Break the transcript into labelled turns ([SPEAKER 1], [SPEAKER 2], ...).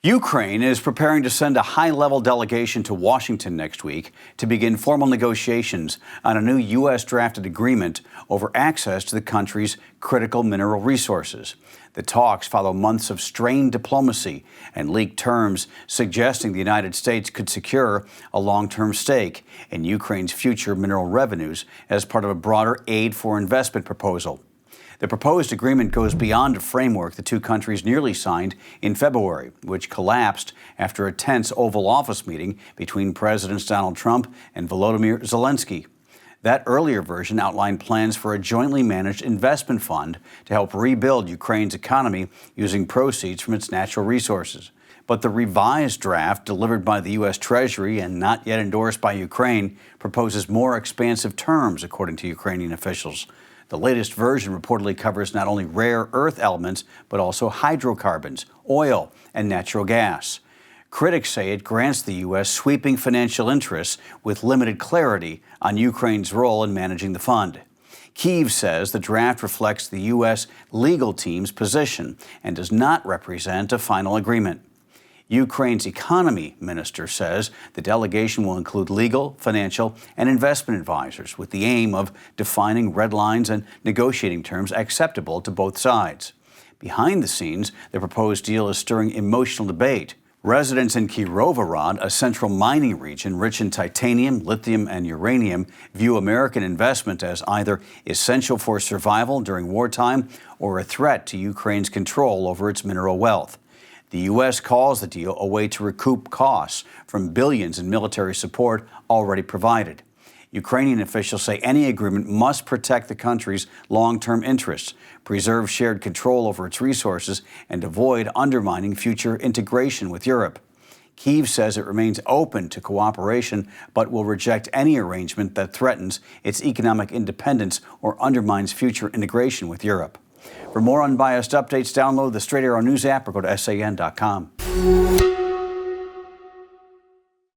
[SPEAKER 1] Ukraine is preparing to send a high-level delegation to Washington next week to begin formal negotiations on a new U.S.-drafted agreement over access to the country's critical mineral resources. The talks follow months of strained diplomacy and leaked terms suggesting the United States could secure a long-term stake in Ukraine's future mineral revenues as part of a broader aid for investment proposal. The proposed agreement goes beyond a framework the two countries nearly signed in February, which collapsed after a tense Oval Office meeting between Presidents Donald Trump and Volodymyr Zelensky. That earlier version outlined plans for a jointly managed investment fund to help rebuild Ukraine's economy using proceeds from its natural resources. But the revised draft, delivered by the U.S. Treasury and not yet endorsed by Ukraine, proposes more expansive terms, according to Ukrainian officials. The latest version reportedly covers not only rare earth elements, but also hydrocarbons, oil, and natural gas. Critics say it grants the U.S. sweeping financial interests with limited clarity on Ukraine's role in managing the fund. Kyiv says the draft reflects the U.S. legal team's position and does not represent a final agreement. Ukraine's economy minister says the delegation will include legal, financial, and investment advisors with the aim of defining red lines and negotiating terms acceptable to both sides. Behind the scenes, the proposed deal is stirring emotional debate. Residents in Kyiv, a central mining region rich in titanium, lithium, and uranium, view American investment as either essential for survival during wartime or a threat to Ukraine's control over its mineral wealth. The U.S. calls the deal a way to recoup costs from billions in military support already provided. Ukrainian officials say any agreement must protect the country's long-term interests, preserve shared control over its resources, and avoid undermining future integration with Europe. Kyiv says it remains open to cooperation, but will reject any arrangement that threatens its economic independence or undermines future integration with Europe. For more unbiased updates, download the Straight Arrow News app or go to SAN.com.